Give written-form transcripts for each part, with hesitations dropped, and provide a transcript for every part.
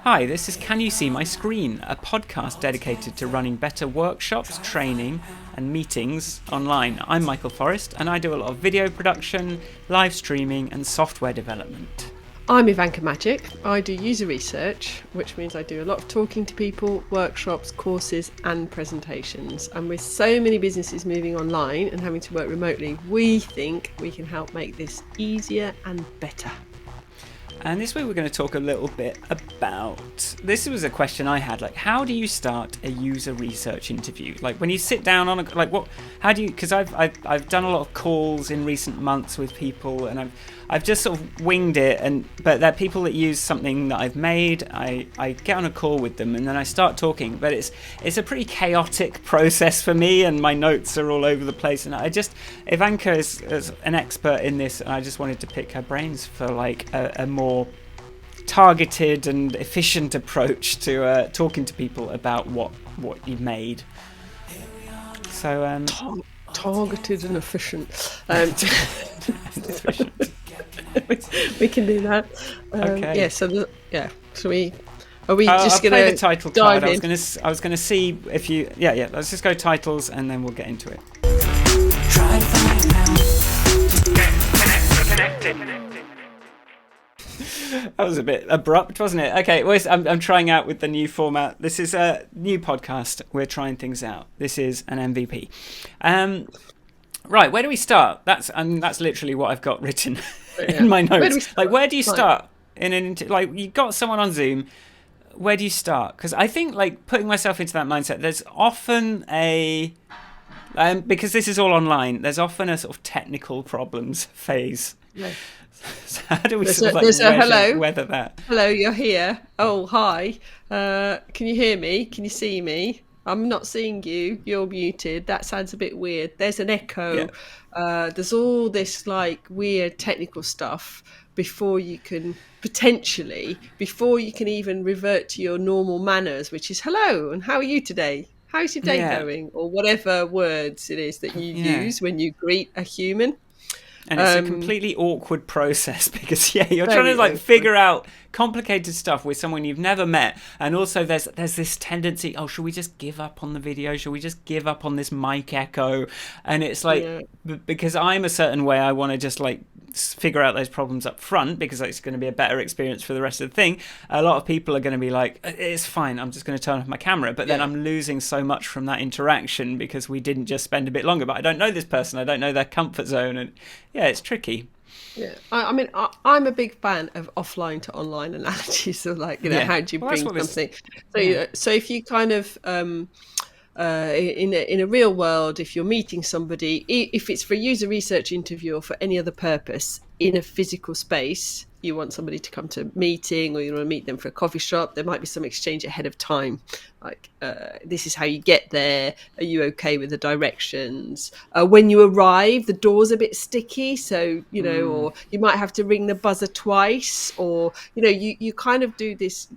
Hi, this is Can You See My Screen, a podcast dedicated to running better workshops, training, and meetings online. I'm Michael Forrest, and I do a lot of video production, live streaming, and software development. I'm Ivanka Magic. I do user research, which means I do a lot of talking to people, workshops, courses, and presentations. And with so many businesses moving online and having to work remotely, we think we can help make this easier and better. And this week we're going to talk a little bit about, this was a question I had, like how do you start a user research interview? Like when you sit down on how do you, because I've done a lot of calls in recent months with people and I've just sort of winged it, but they're people that use something that I've made. I get on a call with them and then I start talking, but it's a pretty chaotic process for me and my notes are all over the place, and Ivanka is an expert in this and I just wanted to pick her brains for like a more targeted and efficient approach to talking to people about what you've made. So targeted and efficient. We can do that. Okay. Yeah. So So are we just going to play the title card? I was going to see if you. Yeah. Let's just go titles and then we'll get into it. Try to find out. Connected. That was a bit abrupt, wasn't it? Okay, well, I'm trying out with the new format. This is a new podcast. We're trying things out. This is an MVP. Right, where do we start? That's literally what I've got written in my notes. Where do you start in an you've got someone on Zoom? Where do you start? Because I think putting myself into that mindset, there's often because this is all online, there's often a sort of technical problems phase. Yeah. So how do we weather that? Hello, you're here. Oh, hi. Can you hear me? Can you see me? I'm not seeing you. You're muted. That sounds a bit weird. There's an echo. Yeah. There's all this weird technical stuff before you can even revert to your normal manners, which is hello and how are you today? How's your day going? Or whatever words it is that you use when you greet a human. And it's a completely awkward process because you're trying to figure out complicated stuff with someone you've never met, and also there's this tendency, should we just give up on the video? Should we just give up on this mic echo? And it's because I'm a certain way, I want to just figure out those problems up front because it's going to be a better experience for the rest of the thing. A lot of people are going to be like, it's fine, I'm just going to turn off my camera, but then I'm losing so much from that interaction because we didn't just spend a bit longer, but I don't know this person, I don't know their comfort zone, and it's tricky. Yeah, I mean, I'm a big fan of offline to online analogies of how do you bring something. So if you kind of in a real world, if you're meeting somebody, if it's for a user research interview or for any other purpose in a physical space, you want somebody to come to a meeting or you want to meet them for a coffee shop, there might be some exchange ahead of time. This is how you get there. Are you okay with the directions? When you arrive, the door's a bit sticky. So, or you might have to ring the buzzer twice, or, you kind of do this.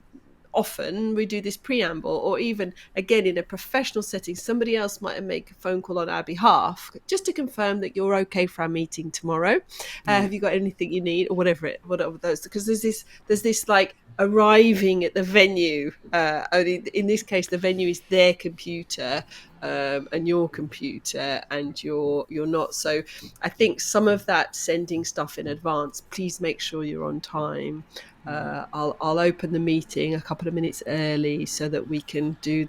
Often we do this preamble, or even again in a professional setting, somebody else might make a phone call on our behalf just to confirm that you're okay for our meeting tomorrow. Have you got anything you need, or whatever those? Because there's this arriving at the venue. Only in this case, the venue is their computer and your computer, and you're not. So I think some of that sending stuff in advance. Please make sure you're on time. I'll open the meeting a couple of minutes early so that we can do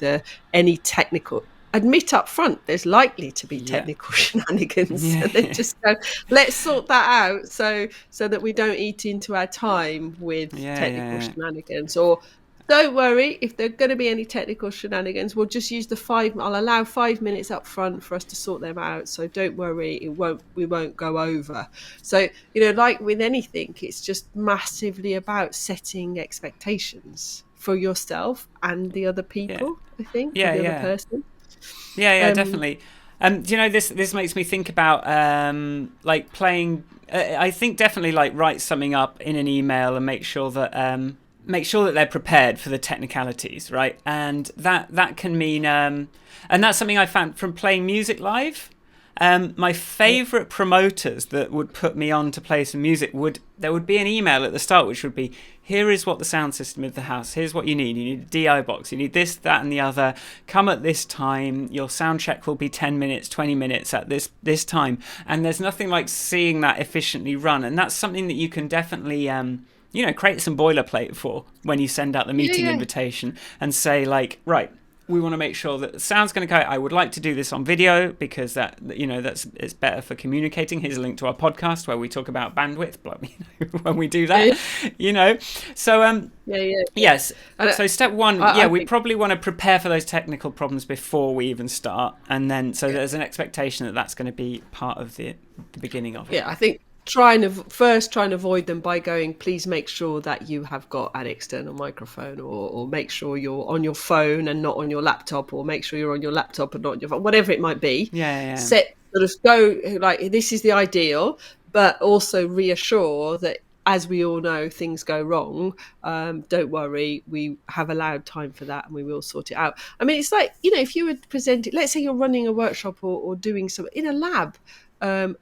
any technical. Admit up front there's likely to be technical shenanigans. So then just go, let's sort that out so that we don't eat into our time with technical shenanigans. Or don't worry, if there are going to be any technical shenanigans, we'll just use I'll allow 5 minutes up front for us to sort them out. So don't worry, we won't go over. So, like with anything, it's just massively about setting expectations for yourself and the other people, I think, the other person. Definitely. This makes me think about playing. I think definitely write something up in an email and make sure that they're prepared for the technicalities, right? And that can mean and that's something I found from playing music live. My favorite promoters that would put me on to play some music there would be an email at the start which would be, here is what the sound system of the house, here's what you need a DI box, you need this, that and the other, come at this time, your sound check will be 10 minutes 20 minutes at this time. And there's nothing like seeing that efficiently run, and that's something that you can definitely create some boilerplate for when you send out the meeting invitation and say like, right, we want to make sure that the sound's going to go. I would like to do this on video because it's better for communicating. Here's a link to our podcast where we talk about bandwidth, when we do that, So yes. So step one, we probably want to prepare for those technical problems before we even start, and then there's an expectation that that's going to be part of the beginning of it. Yeah, I think try and avoid them by going, please make sure that you have got an external microphone, or make sure you're on your phone and not on your laptop, or make sure you're on your laptop and not on your phone, whatever it might be. Set, sort of go like, this is the ideal, but also reassure that, as we all know, things go wrong. Don't worry, we have allowed time for that and we will sort it out. I mean, it's like, if you were presenting, let's say you're running a workshop or doing something in a lab.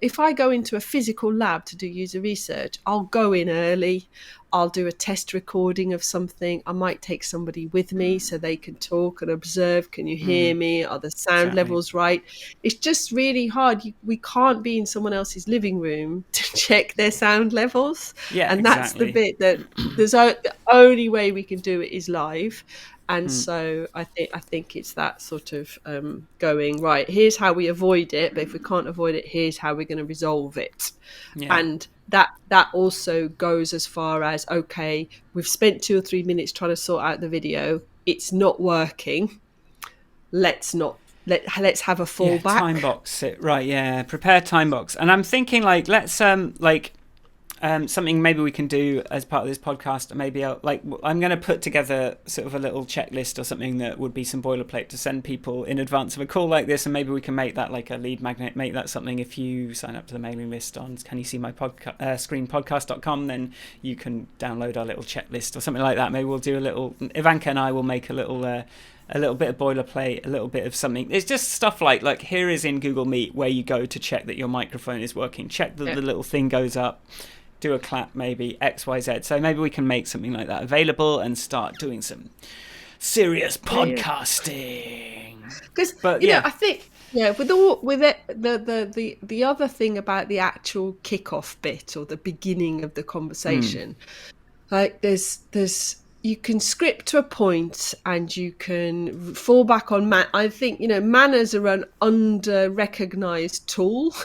If I go into a physical lab to do user research, I'll go in early. I'll do a test recording of something. I might take somebody with me so they can talk and observe. Can you hear me? Are the sound levels right? It's just really hard. We can't be in someone else's living room to check their sound levels. Yeah, and that's the bit that the only way we can do it is live. And so I think it's that sort of going, right, here's how we avoid it, but if we can't avoid it, here's how we're going to resolve it. Yeah. And that also goes as far as, okay, we've spent 2 or 3 minutes trying to sort out the video. It's not working. Let's have a fallback. Time box it, right? Yeah, prepare time box. And I'm thinking like, let's something maybe we can do as part of this podcast. Maybe I'm going to put together sort of a little checklist or something that would be some boilerplate to send people in advance of a call like this, and maybe we can make that like a lead magnet. Make that something. If you sign up to the mailing list on CanYouSeeMyScreenPodcast.com, then you can download our little checklist or something like that. Maybe we'll do a little. Ivanka and I will make a little bit of boilerplate, a little bit of something. It's just stuff like here is in Google Meet where you go to check that your microphone is working. Check that the little thing goes up. Do a clap, maybe XYZ. So maybe we can make something like that available and start doing some serious podcasting. Because I think with it, the other thing about the actual kickoff bit or the beginning of the conversation, like there's you can script to a point and you can fall back on I think manners are an under-recognized tool.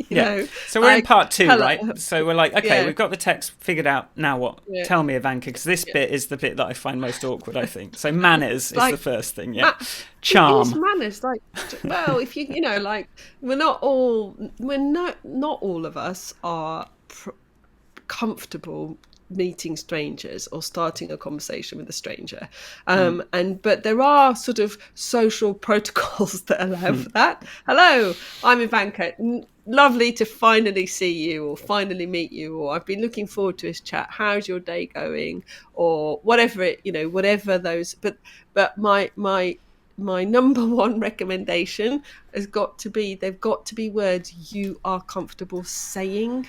you know, so we're in part 2, right? So we're like, okay, we've got the text figured out, now what? Tell me, Ivanka, because this bit is the bit that I find most awkward, I think. So manners is the first thing. Charm. Manners, well, if we're not all of us are comfortable meeting strangers or starting a conversation with a stranger, but there are sort of social protocols that allow for that. Hello, I'm Ivanka, lovely to finally see you or finally meet you, or I've been looking forward to this chat, how's your day going, or whatever whatever those, but my number one recommendation they've got to be words you are comfortable saying.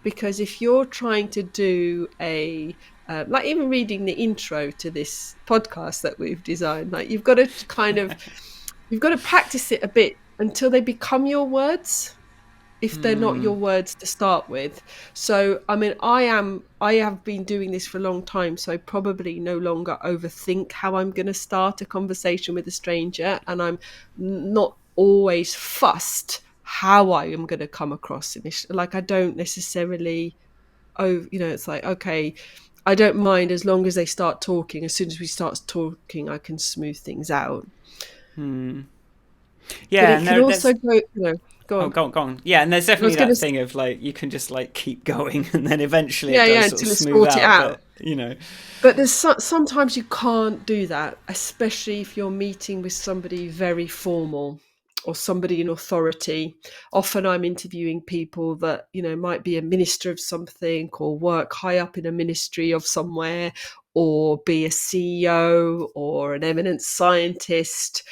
Because if you're trying to do like even reading the intro to this podcast that we've designed, like you've got to practice it a bit until they become your words, if they're not your words to start with. So, I mean, I have been doing this for a long time, so I probably no longer overthink how I'm going to start a conversation with a stranger, and I'm not always fussed how I am going to come across initially. Like I don't necessarily, it's like, okay, I don't mind as long as they start talking. As soon as we start talking, I can smooth things out. Yeah, but it can also go, go on. Go on. Yeah, and there's definitely that thing of like you can just like keep going, and then eventually it does sort of smooth out. But there's sometimes you can't do that, especially if you're meeting with somebody very formal or somebody in authority. Often I'm interviewing people that, might be a minister of something or work high up in a ministry of somewhere or be a CEO or an eminent scientist.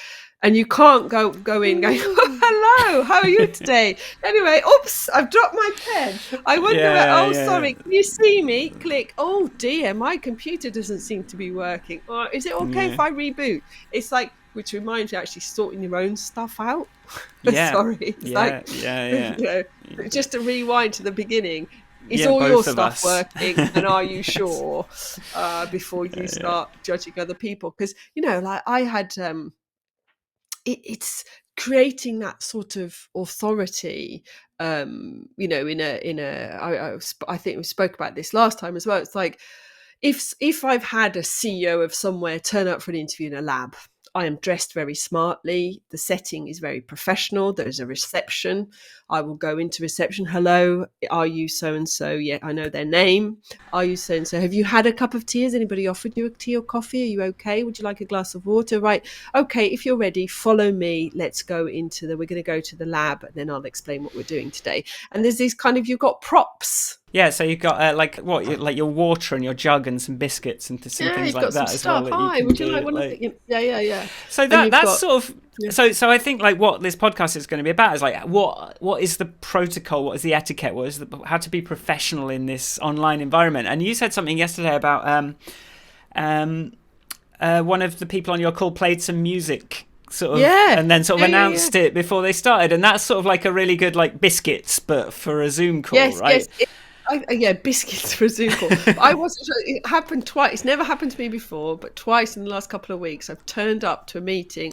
And you can't go in going, oh, hello, how are you today? Anyway, oops, I've dropped my pen. I wonder sorry, can you see me? Click. Oh dear, my computer doesn't seem to be working. Or is it okay if I reboot? It's like, which reminds you, actually sorting your own stuff out. Sorry, it's just to rewind to the beginning. Is all your stuff working, and are you sure before you start judging other people? Because like I had, it's creating that sort of authority. I think we spoke about this last time as well. It's like if I've had a CEO of somewhere turn up for an interview in a lab, I am dressed very smartly. The setting is very professional. There's a reception. I will go into reception. Hello, are you so-and-so? Yeah, I know their name. Are you so-and-so? Have you had a cup of tea? Has anybody offered you a tea or coffee? Are you okay? Would you like a glass of water? Right. Okay, if you're ready, follow me. Let's go we're going to go to the lab, and then I'll explain what we're doing today. And there's these kind of, you've got props. Yeah, so you've got like your water and your jug and some biscuits and some things like that as well. Hi, would you like one of the? Yeah. So that's sort of so I think like what this podcast is going to be about is like what is the protocol, what is the etiquette, how to be professional in this online environment. And you said something yesterday about one of the people on your call played some music. And then announced it before they started, and that's sort of like a really good like biscuits, but for a Zoom call, right? Yes. Biscuits for a Zoom call. I wasn't sure. It happened twice. It's never happened to me before, but twice in the last couple of weeks, I've turned up to a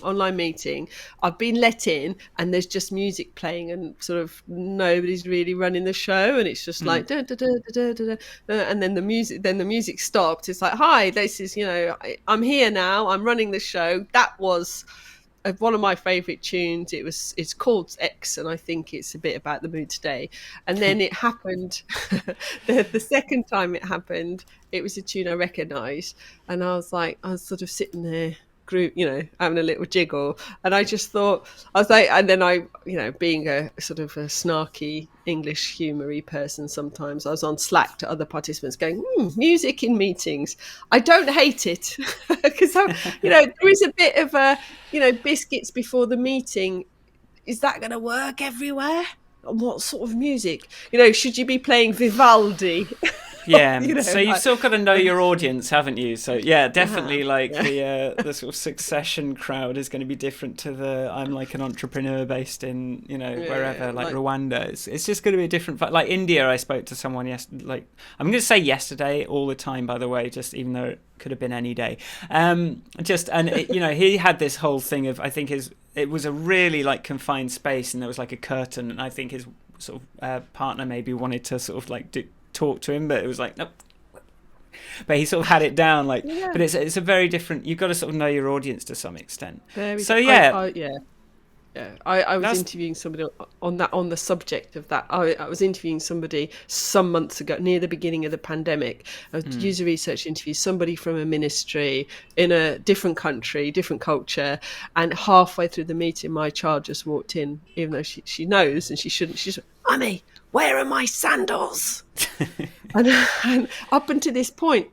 online meeting. I've been let in, and there's just music playing, and sort of nobody's really running the show, and it's just like da, da, da, da, da, da, and then the music stopped. It's like, hi, this is I'm here now. I'm running the show. That was one of my favourite tunes. It's called X, and I think it's a bit about the mood today. And then it happened the second time it happened, it was a tune I recognised, and I was sort of sitting there having a little jiggle, and I just thought, I was like, and then I, being a sort of a snarky English humoury person, sometimes I was on Slack to other participants going, music in meetings. I don't hate it because there is a bit of a, biscuits before the meeting. Is that going to work everywhere? And what sort of music? Should you be playing Vivaldi? Yeah, so you've still got to know your audience, haven't you? So yeah, definitely the sort of Succession crowd is going to be different to the I'm like an entrepreneur based in wherever, like Rwanda. It's just going to be a different, like India. I spoke to someone I'm going to say yesterday all the time, by the way, just even though it could have been any day. He had this whole thing of, I think it was a really like confined space, and there was like a curtain, and I think his sort of partner maybe wanted to sort of like talk to him, but it was like nope. But he sort of had it down, like. Yeah. But it's a very different. You've got to sort of know your audience to some extent. I was interviewing somebody on the subject of that. I was interviewing somebody some months ago, near the beginning of the pandemic. A user research interview, somebody from a ministry in a different country, different culture, and halfway through the meeting, my child just walked in, even though she knows and she shouldn't. She's like, "Mummy, where are my sandals?" and up until this point,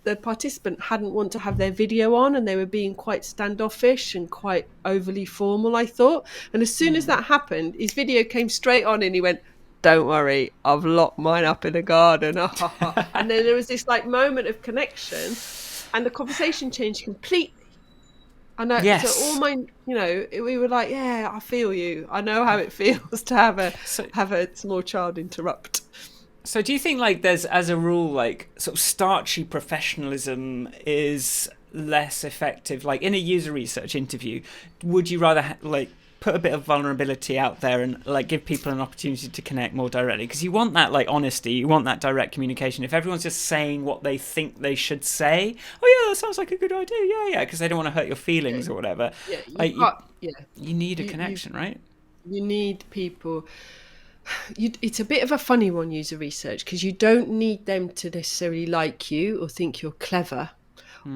the participant hadn't wanted to have their video on, and they were being quite standoffish and quite overly formal, I thought. And as soon as that happened, his video came straight on, and he went, "Don't worry, I've locked mine up in the garden." And then there was this like moment of connection, and the conversation changed completely. And so all my, we were like, yeah, I feel you. I know how it feels to have a small child interrupt. So do you think like there's, as a rule, like sort of starchy professionalism is less effective? Like in a user research interview, would you rather like put a bit of vulnerability out there and like give people an opportunity to connect more directly? Because you want that like honesty, you want that direct communication. If everyone's just saying what they think they should say, oh yeah, that sounds like a good idea, yeah, because they don't want to hurt your feelings or whatever. Yeah, you need a connection, right? You need people. It's a bit of a funny one, user research, because you don't need them to necessarily like you or think you're clever.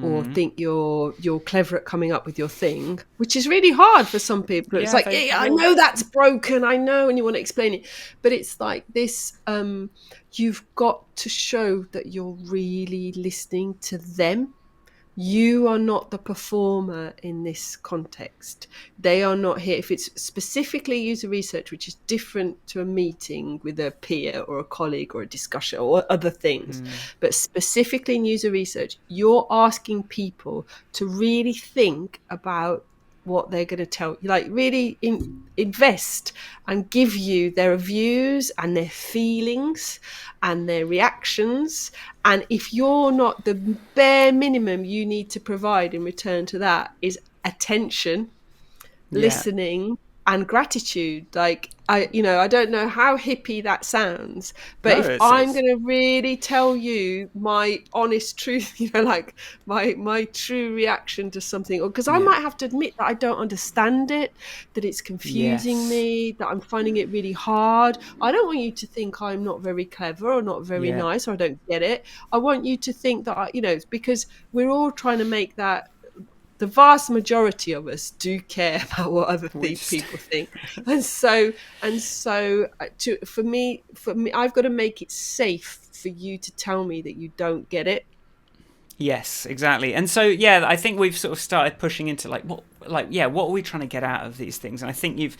Or think you're clever at coming up with your thing, which is really hard for some people. It's I know that's broken, I know, and you want to explain it, but it's like this. You've got to show that you're really listening to them, You are not the performer in this context. They are not here. If it's specifically user research, which is different to a meeting with a peer or a colleague or a discussion or other things, but specifically in user research, you're asking people to really think about what they're going to tell you, like really invest and give you their views and their feelings and their reactions. And if you're not, the bare minimum you need to provide in return to that is attention, listening, and gratitude. Like, I don't know how hippie that sounds, but if I'm going to really tell you my honest truth, like my true reaction to something, or because I might have to admit that I don't understand it, that it's confusing me, that I'm finding it really hard. I don't want you to think I'm not very clever or not very nice, or I don't get it. I want you to think that it's because we're all trying to make that. The vast majority of us do care about what other people think, and so for me, I've got to make it safe for you to tell me that you don't get it. Yes, exactly. And so, I think we've sort of started pushing into what are we trying to get out of these things? And I think you've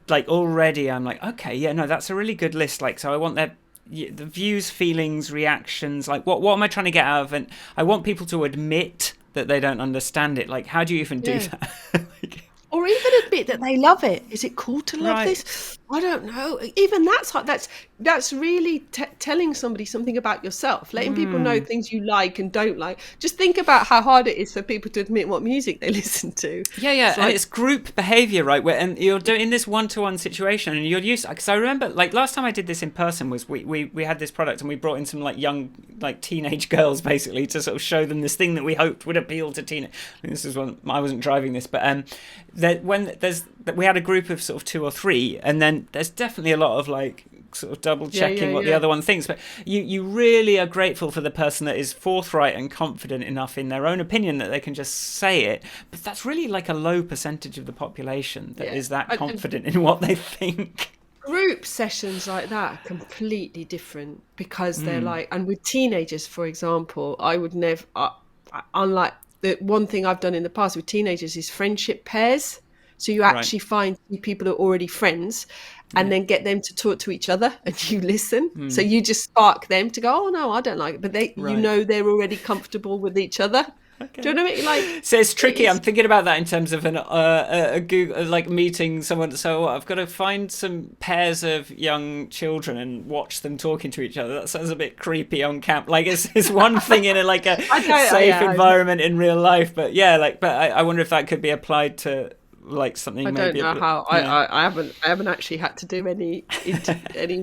already. I'm like, okay, that's a really good list. So I want the views, feelings, reactions. What am I trying to get out of? And I want people to admit that they don't understand it. How do you even do that? Or even admit that they love it. Is it cool to love this? I don't know. Even that's really telling somebody something about yourself, letting people know things you like and don't like. Just think about how hard it is for people to admit what music they listen to. Yeah. And it's group behavior, right? And you're doing in this one-to-one situation, and you're used. Because I remember, last time I did this in person was we had this product, and we brought in some young teenage girls basically to sort of show them this thing that we hoped would appeal to teenage. I mean, this is one I wasn't driving this, but we had a group of sort of 2 or 3, and then there's definitely a lot of sort of double checking what the other one thinks, but you really are grateful for the person that is forthright and confident enough in their own opinion that they can just say it. But that's really a low percentage of the population that is that confident in what they think. Group sessions like that are completely different because they're and with teenagers, for example, I would never unlike the one thing I've done in the past with teenagers is friendship pairs. So you actually find people who are already friends and then get them to talk to each other and you listen. So you just spark them to go, oh, no, I don't like it. But they're already comfortable with each other. Okay. Do you know what I mean? So it's tricky. I'm thinking about that in terms of a Google, meeting someone. So I've got to find some pairs of young children and watch them talking to each other. That sounds a bit creepy on camp. It's one thing in a safe environment in real life, but I wonder if that could be applied to something. I don't know how. I haven't actually had to do any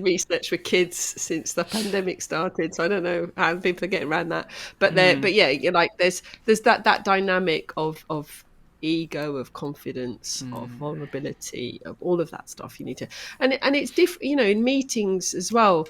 research with kids since the pandemic started, so I don't know how people are getting around that. But there's that dynamic of ego, of confidence, of vulnerability, of all of that stuff. You need to, and it's different. In meetings as well.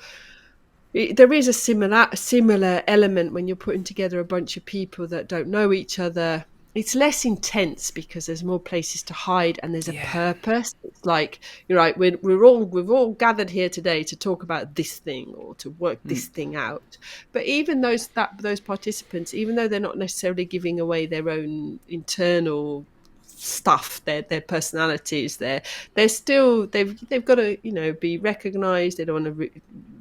There is a similar element when you're putting together a bunch of people that don't know each other. It's less intense because there's more places to hide and there's a purpose. It's you're right. We've all gathered here today to talk about this thing or to work this thing out. But even those participants, even though they're not necessarily giving away their own internal stuff, their personalities, they're still they've got to be recognised. They don't want to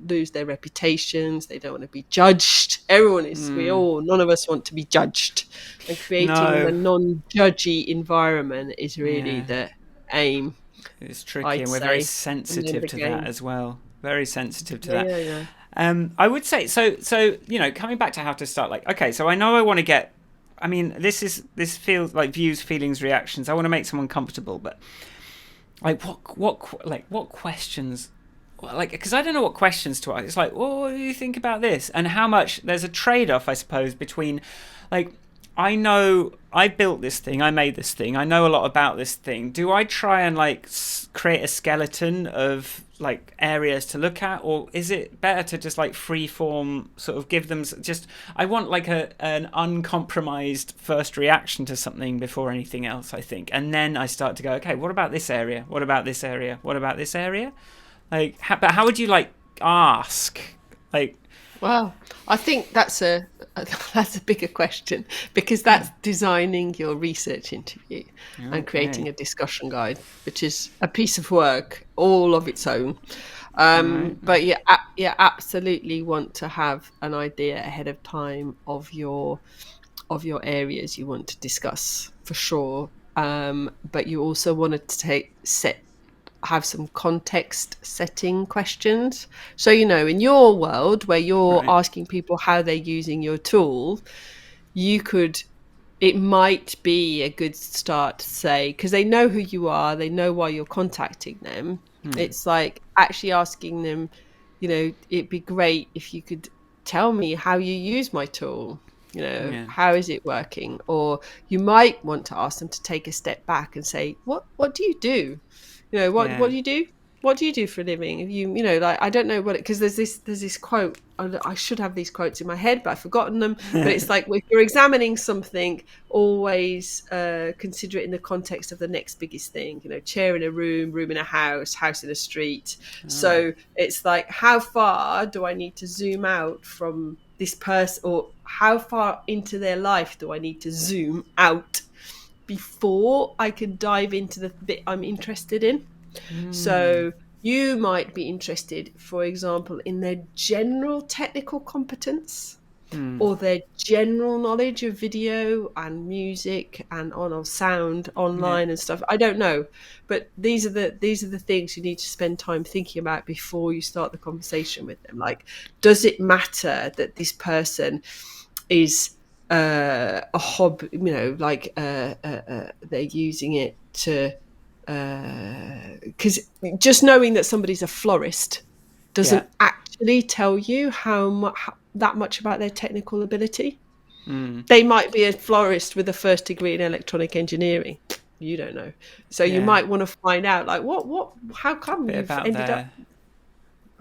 lose their reputations. They don't want to be judged. Everyone is. None of us want to be judged. And creating a non-judgy environment is really the aim. It's tricky, and we're very sensitive to that as well. Very sensitive to that. I would say so. Coming back to how to start. Okay, so I know I want to get. I mean, this feels like views, feelings, reactions. I want to make someone comfortable, but what questions? Because I don't know what questions to ask. It's what do you think about this? And how much there's a trade-off, I suppose, between I know I built this thing, I made this thing, I know a lot about this thing. Do I try and create a skeleton of areas to look at, or is it better to just free form, sort of give them I want an uncompromised first reaction to something before anything else, I think, and then I start to go, okay, what about this area? What about this area? What about this area? But how would you ask? Well, I think that's a that's a bigger question, because that's designing your research interview and creating Okay. a discussion guide, which is a piece of work all of its own. Right. But you absolutely want to have an idea ahead of time of your areas you want to discuss, for sure. But you also want to have some context setting questions. So, in your world where you're Right. asking people how they're using your tool, you could, it might be a good start to say, because they know who you are, they know why you're contacting them. It's like actually asking them, it'd be great if you could tell me how you use my tool. Yeah. How is it working? Or you might want to ask them to take a step back and say, what do you do? What Yeah. do you do? What do you do for a living? If like, I don't know what, because there's this quote. I should have these quotes in my head, but I've forgotten them. But it's like, if you're examining something, always consider it in the context of the next biggest thing. Chair in a room in a house in a street. So it's like, how far do I need to zoom out from this person, or how far into their life do I need to zoom out before I can dive into the bit I'm interested in? So you might be interested, for example, in their general technical competence, or their general knowledge of video and music and on sound Yeah. online and stuff. I don't know, but these are the things you need to spend time thinking about before you start the conversation with them. Like, does it matter that this person is a hobby? Like they're using it to, because just knowing that somebody's a florist Yeah. doesn't actually tell you that much about their technical ability. They might be a florist with a first degree in electronic engineering. You don't know. So you Yeah. might want to find out, like, how come Bit you've about ended up. their.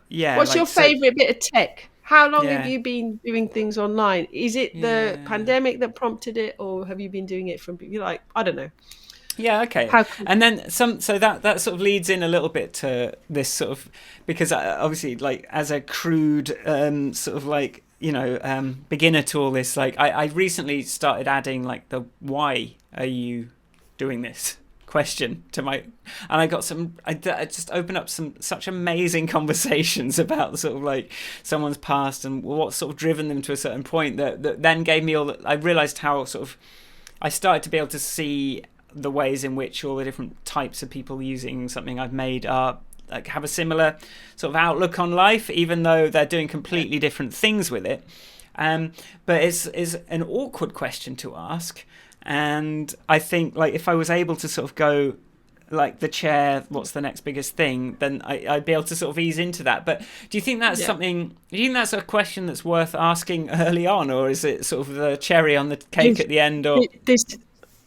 Yeah. What's your Like so. favorite bit of tech? How long have Yeah. you been doing things online? Is it the Yeah. pandemic that prompted it, or have you been doing it from, you're like, I don't know. Yeah, okay. How And then some, so that sort of leads in a little bit to this sort of, because obviously, like, as a crude sort of like, beginner to all this, like, I recently started adding like the why are you doing this question to my, and I got some, I just opened up some such amazing conversations about sort of like someone's past and what's sort of driven them to a certain point that then gave me I realized how sort of I started to be able to see the ways in which all the different types of people using something I've made are like have a similar sort of outlook on life, even though they're doing completely different things with it. But it's an awkward question to ask, and I think like if I was able to sort of go like the chair, what's the next biggest thing, then I'd be able to sort of ease into that. But do you think that's Yeah. something, do you think that's a question that's worth asking early on, or is it sort of the cherry on the cake This, at the end? Or this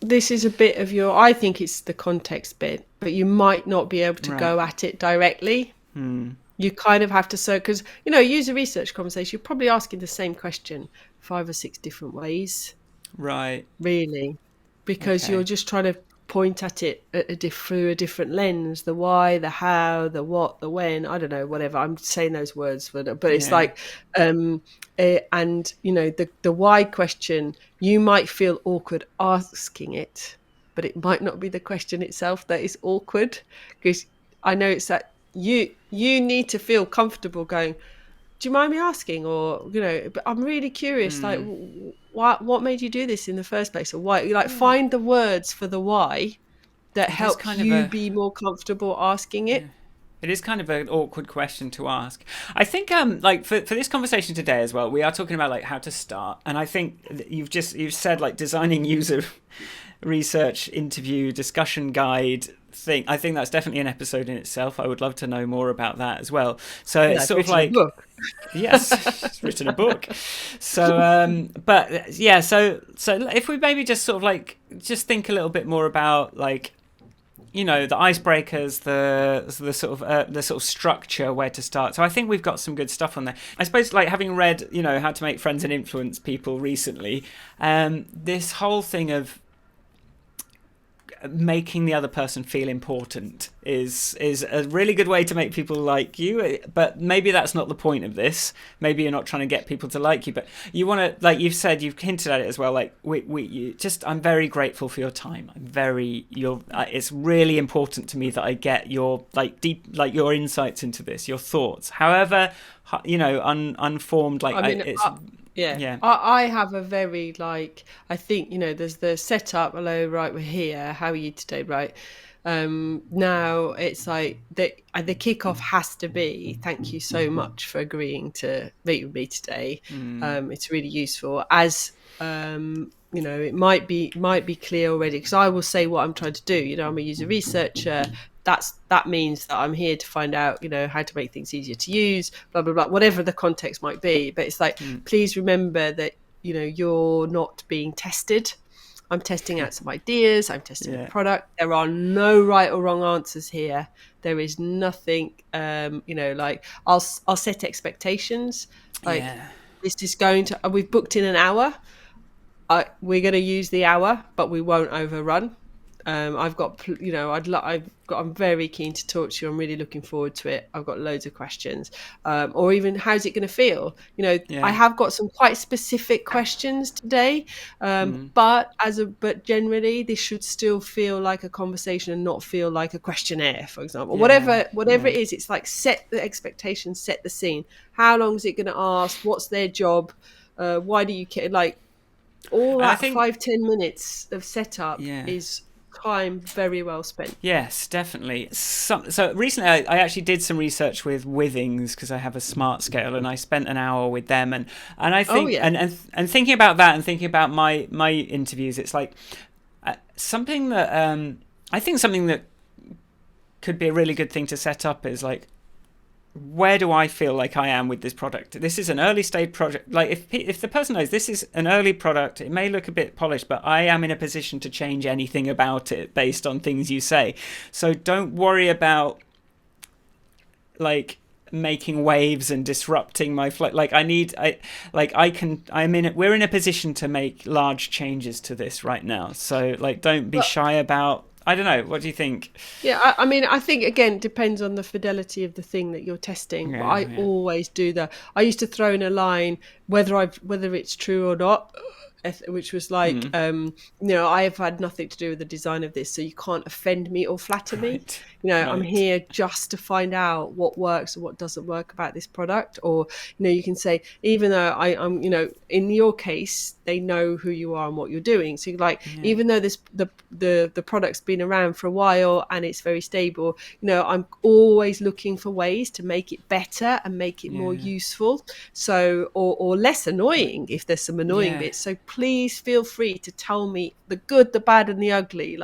this is a bit of your, I think it's the context bit, but you might not be able to right. go at it directly. You kind of have to, so because user research conversation, you're probably asking the same question 5 or 6 different ways, Right. really, because you're Okay. just trying to point at it through a different lens: the why, the how, the what, the when. I don't know, whatever. I'm saying those words, but it's Yeah. like, and the why question, you might feel awkward asking it, but it might not be the question itself that is awkward, because I know it's that you need to feel comfortable going, do you mind me asking? Or, but I'm really curious, like, what made you do this in the first place? Or why, like, Yeah. find the words for the why that It is help kind of you a be more comfortable asking yeah. it. It is kind of an awkward question to ask. I think like for this conversation today as well, we are talking about like how to start, and I think you've said like designing user research interview discussion guide thing. I think that's definitely an episode in itself. I would love to know more about that as well. So Yeah, it's I've sort of written a like book. yes, she's written a book. So, but yeah, so if we maybe just sort of like just think a little bit more about like the icebreakers, the sort of structure where to start. So I think we've got some good stuff on there. I suppose like having read how to make friends and influence people recently, this whole thing of making the other person feel important is a really good way to make people like you. But maybe that's not the point of this. Maybe you're not trying to get people to like you, but you want to, like you've said, you've hinted at it as well. Like I'm very grateful for your time. It's really important to me that I get your deep, your insights into this, your thoughts. However, unformed. I have a very I think there's the setup. Hello, right, we're here. How are you today? Right. Now it's like the kickoff has to be thank you so much for agreeing to meet with me today. It's really useful as it might be clear already, because I will say what I'm trying to do. I'm a user researcher. That means that I'm here to find out, how to make things easier to use, blah, blah, blah, whatever the context might be. But it's please remember that, you're not being tested. I'm testing out some ideas. I'm testing the product. There are no right or wrong answers here. There is nothing, I'll set expectations. This is we've booked in an hour. We're going to use the hour, but we won't overrun. I'm very keen to talk to you. I'm really looking forward to it. I've got loads of questions, or even how's it going to feel? I have got some quite specific questions today, but generally this should still feel like a conversation and not feel like a questionnaire, for example. Whatever it is, it's like set the expectations, set the scene. How long is it going to ask? What's their job? Why do you care? All that 5-10 minutes of setup is time very well spent. Yes, definitely. So recently I actually did some research with Withings, because I have a smart scale, and I spent an hour with them, and I think and thinking about that and thinking about my interviews, it's like something that I think something that could be a really good thing to set up is where do I feel like I am with this product? This is an early stage project. If the person knows this is an early product, it may look a bit polished, but I am in a position to change anything about it based on things you say. So don't worry about making waves and disrupting my flow. We're in a position to make large changes to this right now. So don't be shy about. I don't know. What do you think? Yeah, I think, again, depends on the fidelity of the thing that you're testing. But I always do that. I used to throw in a line, whether it's true or not, which was I've had nothing to do with the design of this, so you can't offend me or flatter me. I'm here just to find out what works and what doesn't work about this product. Or, you can say, even though I'm, in your case, they know who you are and what you're doing. So even though the product's been around for a while and it's very stable, I'm always looking for ways to make it better and make it more useful. So, or less annoying if there's some annoying bits. So please feel free to tell me the good, the bad, and the ugly.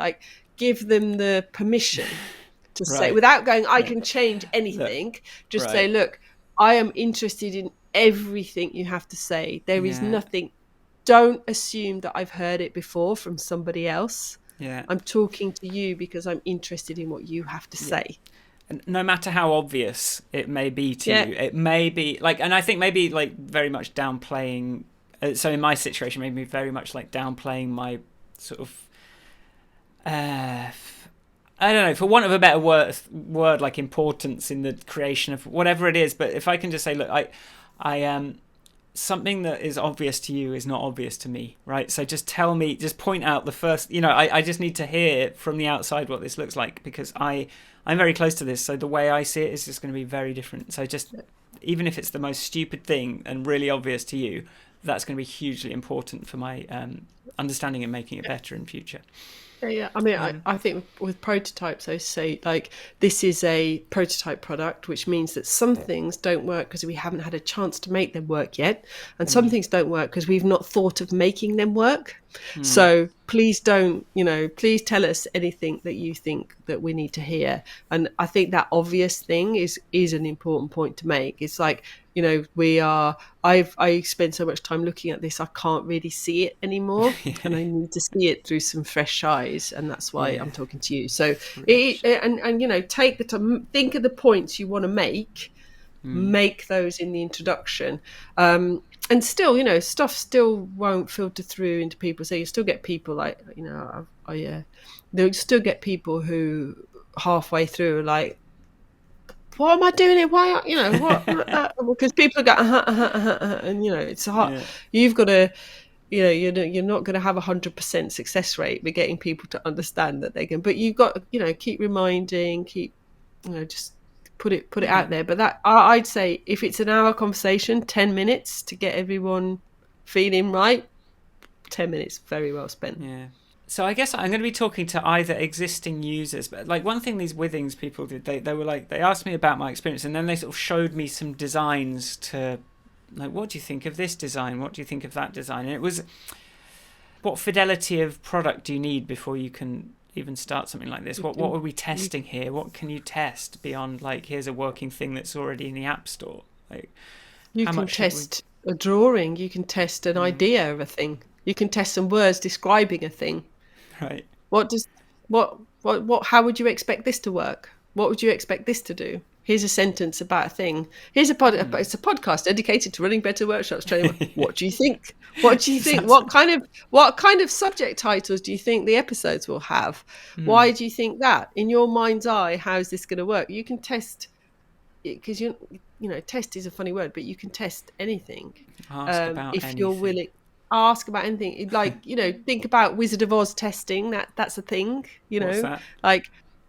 Give them the permission to say, without going, I can change anything. Say, look, I am interested in everything you have to say. There is nothing. Don't assume that I've heard it before from somebody else. I'm talking to you because I'm interested in what you have to say. And no matter how obvious it may be to you, it may be and I think maybe very much downplaying. So in my situation, maybe very much downplaying my sort of, I don't know, for want of a better word, importance in the creation of whatever it is. But if I can just say, look, I am something that is obvious to you is not obvious to me, right? So just tell me, just point out the first, I just need to hear from the outside what this looks like, because I'm very close to this. So the way I see it is just going to be very different. So just, even if it's the most stupid thing and really obvious to you, that's going to be hugely important for my understanding and making it better in future. Yeah. I think with prototypes, I say this is a prototype product, which means that some things don't work because we haven't had a chance to make them work yet, and some things don't work because we've not thought of making them work. So please don't, please tell us anything that you think that we need to hear. And I think that obvious thing is an important point to make. It's I spend so much time looking at this, I can't really see it anymore, and I need to see it through some fresh eyes, and that's why I'm talking to you. So take the time, think of the points you want to make those in the introduction. and still, stuff still won't filter through into people. So you still get people like, they'll still get people who halfway through are like, "What am I doing here? Why, what?" Because people go, and it's hard. Yeah. You've got to, you're not going to have 100% success rate with getting people to understand that they can. But you've got, keep reminding, just put it out there. But that I'd say if it's an hour conversation, 10 minutes to get everyone feeling right, 10 minutes very well spent. Yeah. So I guess I'm going to be talking to either existing users, but like one thing these Withings people did, they were like, they asked me about my experience, and then they sort of showed me some designs to, like, what do you think of this design? What do you think of that design? And it was, what fidelity of product do you need before you can even start something like this? What are we testing here? What can you test beyond, like, here's a working thing that's already in the App Store? Like, you can test a drawing. You can test an idea of a thing. You can test some words describing a thing. Right. How would you expect this to work? What would you expect this to do? Here's a sentence about a thing. Here's it's a podcast dedicated to running better workshops. Training. What do you think? What do you think? What kind of subject titles do you think the episodes will have? Why do you think that? In your mind's eye, how is this going to work? You can test, because test is a funny word, but you can test anything. Ask about if anything. you're willing. Ask about anything. Like, think about Wizard of Oz testing. That's a thing. What's that?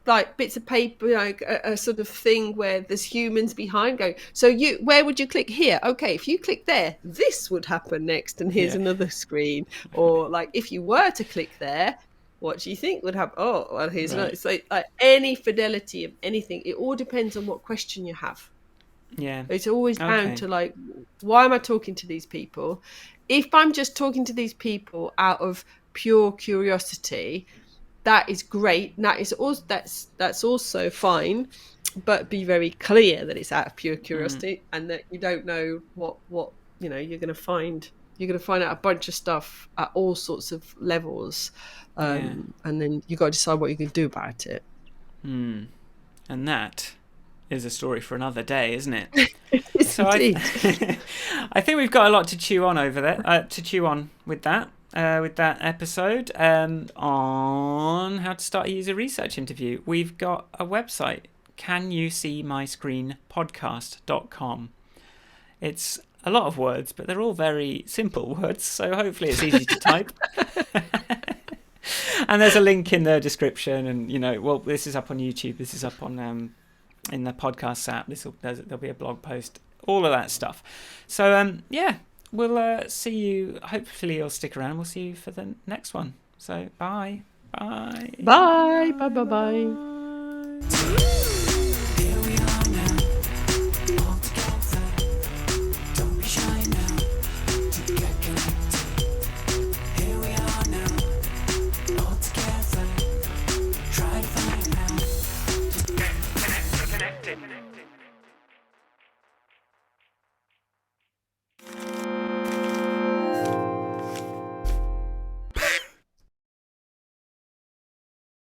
Like bits of paper, like a sort of thing where there's humans behind going, so where would you click here? Okay, if you click there, this would happen next, and here's another screen. Or like, if you were to click there, what do you think would happen? Oh, well, here's another. So like any fidelity of anything, it all depends on what question you have. Yeah. It's always down to like, why am I talking to these people? If I'm just talking to these people out of pure curiosity, that is great. That is also that's also fine, but be very clear that it's out of pure curiosity and that you don't know what you're going to find. You're going to find out a bunch of stuff at all sorts of levels, and then you got to decide what you can do about it. And that is a story for another day, isn't it? So I think we've got a lot to chew on over there. To chew on with that episode on how to start a user research interview. We've got a website, canyousseemyscreenpodcast.com. It's a lot of words, but they're all very simple words, so hopefully it's easy to type. And there's a link in the description, and this is up on YouTube, this is up on in the podcast app, there'll be a blog post, all of that stuff. So we'll see you. Hopefully you'll stick around. We'll see you for the next one. So bye. Bye. Bye. Bye. Bye. Bye.